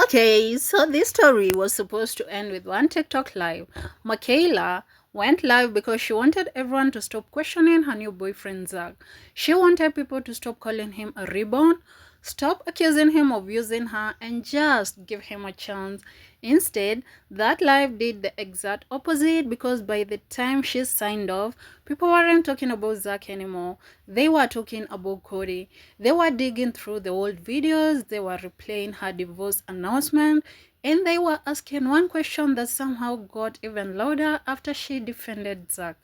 Okay, so this story was supposed to end with one TikTok live. Mikayla went live because she wanted everyone to stop questioning her new boyfriend Zack. She wanted people to stop calling him a rebound, stop accusing him of using her, and just give him a chance. Instead, that live did the exact opposite because by the time she signed off, people weren't talking about Zack anymore. They were talking about Cody. They were digging through the old videos, they were replaying her divorce announcement, and they were asking one question that somehow got even louder after she defended Zack.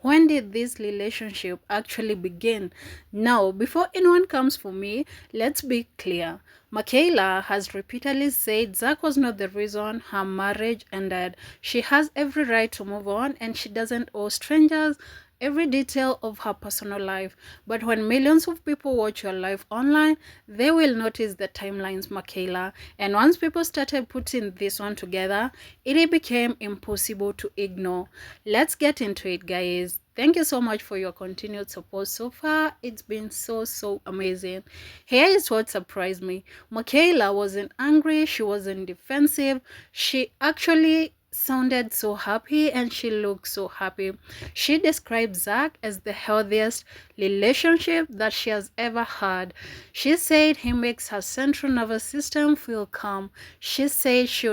When did this relationship actually begin? Now, before anyone comes for me, let's be clear. Mikayla has repeatedly said Zack was not the reason her marriage ended. She has every right to move on and she doesn't owe strangers every detail of her personal life. But when millions of people watch your life online, they will notice the timelines, Mikayla. And once people started putting this one together, it became impossible to ignore. Let's get into it, guys. Thank you so much for your continued support so far. It's been so amazing. Here is what surprised me. Mikayla wasn't angry, she wasn't defensive. She actually sounded so happy and she looked so happy. She described Zack as the healthiest relationship that she has ever had. She said he makes her central nervous system feel calm. She said she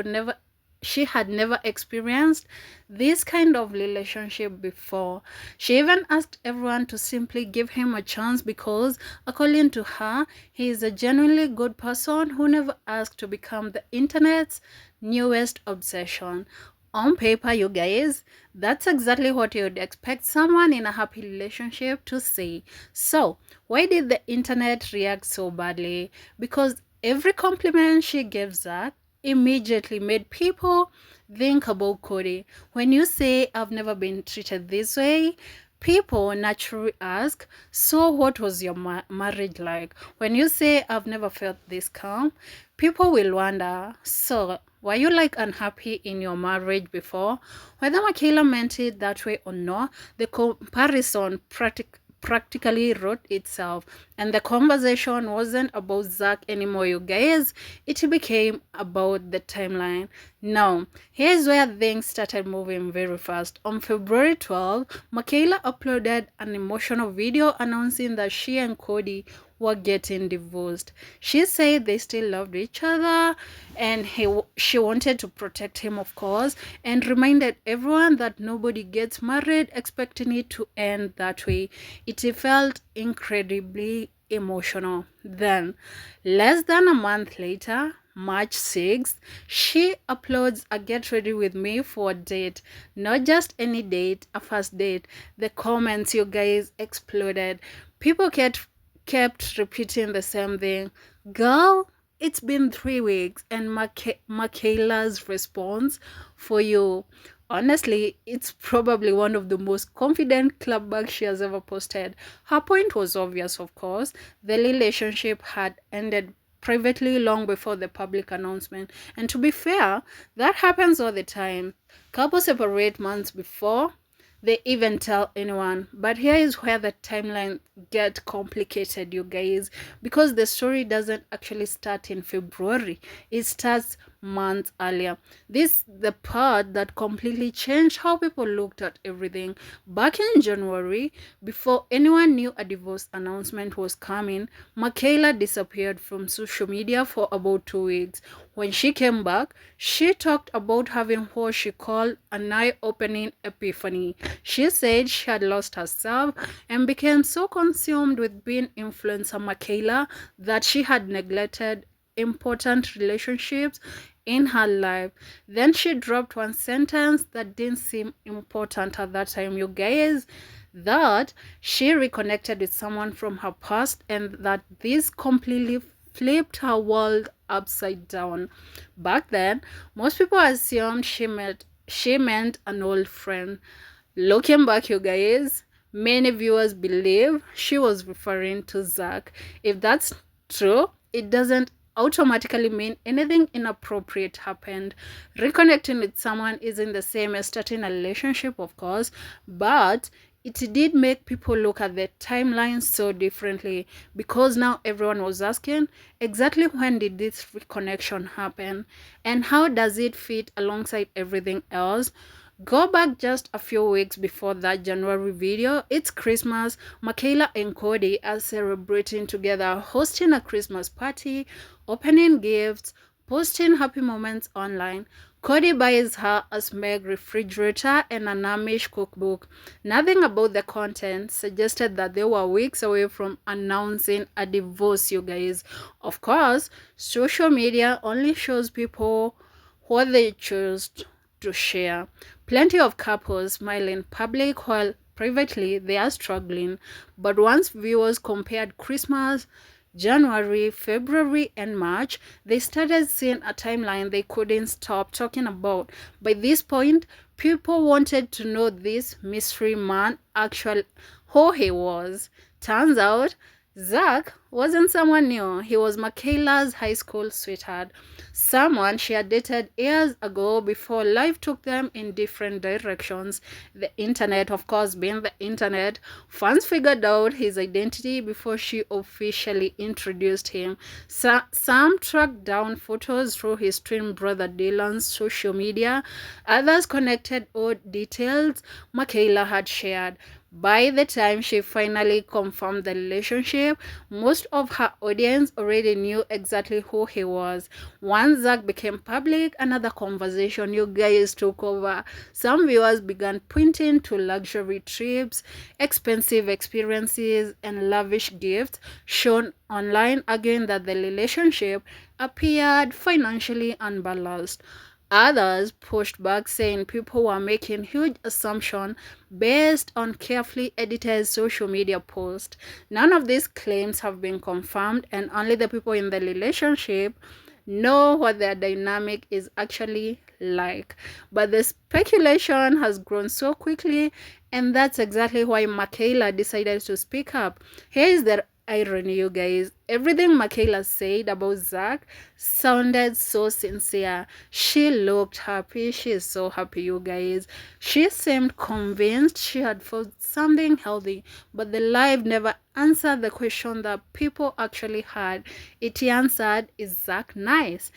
had never experienced this kind of relationship before. She even asked everyone to simply give him a chance because, according to her, he is a genuinely good person who never asked to become the internet's newest obsession. On paper, you guys, that's exactly what you'd expect someone in a happy relationship to say. So, why did the internet react so badly? Because every compliment she gave Zach immediately made people think about Cody. When you say, I've never been treated this way, people naturally ask, so what was your marriage like? When you say, I've never felt this calm, people will wonder, so were you like unhappy in your marriage before? Whether Mikayla meant it that way or not, the comparison practically wrote itself, and the conversation wasn't about Zack anymore, you guys. It became about the timeline. Now, here's where things started moving very fast. On February 12th, Mikayla uploaded an emotional video announcing that she and Cody were getting divorced. She said they still loved each other and she wanted to protect him, of course, and reminded everyone that nobody gets married expecting it to end that way. It felt incredibly emotional. Then, less than a month later, March 6th, she uploads a get ready with me for a date. Not just any date, a first date. The comments, you guys, exploded. People kept repeating the same thing. Girl, it's been 3 weeks. And Mikayla's response, for you. Honestly, it's probably one of the most confident clapbacks she has ever posted. Her point was obvious, of course. The relationship had ended privately long before the public announcement. And to be fair, that happens all the time. Couples separate months before they even tell anyone. But here is where the timeline get complicated, you guys, because the story doesn't actually start in February. It starts months earlier. This the part that completely changed how people looked at everything. Back in January, before anyone knew a divorce announcement was coming, Mikayla disappeared from social media for about 2 weeks. When she came back, she talked about having what she called an eye-opening epiphany. She said she had lost herself and became so consumed with being influencer Mikayla that she had neglected important relationships in her life. Then she dropped one sentence that didn't seem important at that time, you guys, that she reconnected with someone from her past and that this completely flipped her world upside down. Back then, most people assumed she meant an old friend. Looking back, you guys, many viewers believe she was referring to Zack. If that's true, it doesn't automatically mean anything inappropriate happened. Reconnecting with someone isn't the same as starting a relationship, of course, but it did make people look at the timeline so differently, because now everyone was asking, exactly when did this reconnection happen and how does it fit alongside everything else? Go back just a few weeks before that January video. It's Christmas. Mikayla and Cody are celebrating together, hosting a Christmas party, opening gifts, posting happy moments online. Cody buys her a Smeg refrigerator and an Amish cookbook. Nothing about the content suggested that they were weeks away from announcing a divorce, you guys. Of course, social media only shows people what they choose to share. Plenty of couples smile in public while privately they are struggling. But once viewers compared Christmas, January, February, and March, they started seeing a timeline they couldn't stop talking about. By this point, people wanted to know this mystery man actually who he was. Turns out, Zack wasn't someone new. He was Mikayla's high school sweetheart, someone she had dated years ago before life took them in different directions. The internet, of course, being the internet, fans figured out his identity before she officially introduced him. Some tracked down photos through his twin brother Dylan's social media. Others connected old details Mikayla had shared. By the time she finally confirmed the relationship, most of her audience already knew exactly who he was. Once Zack became public, another conversation you guys took over. Some viewers began pointing to luxury trips, expensive experiences, and lavish gifts shown online, arguing that the relationship appeared financially unbalanced. Others pushed back, saying people were making huge assumptions based on carefully edited social media posts. None of these claims have been confirmed, and only the people in the relationship know what their dynamic is actually like. But the speculation has grown so quickly, and that's exactly why Mikayla decided to speak up. Here is the irony, you guys. Everything Mikayla said about Zack sounded so sincere. She looked happy. She is so happy, you guys. She seemed convinced she had found something healthy, but the live never answered the question that people actually had. It answered, is Zack nice?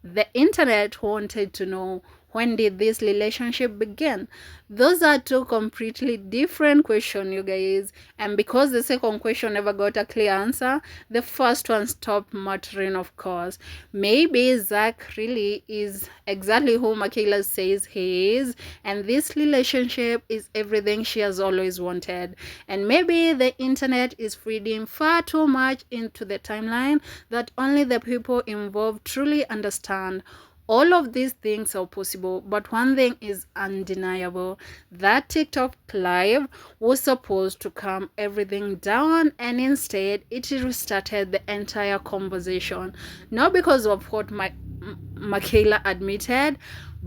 The internet wanted to know, when did this relationship begin? Those are two completely different questions, you guys. And because the second question never got a clear answer, the first one stopped mattering, of course. Maybe Zack really is exactly who Mikayla says he is, and this relationship is everything she has always wanted. And maybe the internet is reading far too much into the timeline that only the people involved truly understand. All of these things are possible, but one thing is undeniable. That TikTok live was supposed to calm everything down, and instead it restarted the entire conversation. Not because of what Mikayla admitted,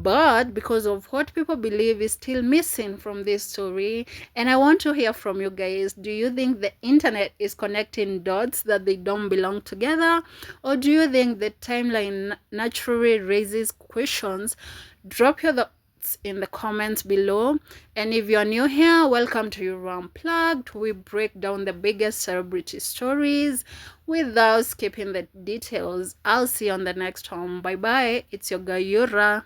but because of what people believe is still missing from this story. And I want to hear from you guys. Do you think the internet is connecting dots that they don't belong together? Or do you think the timeline naturally raises questions? Drop your thoughts in the comments below. And if you're new here, welcome to Your Unplugged. We break down the biggest celebrity stories without skipping the details. I'll see you on the next one. Bye bye. It's your girl Yura.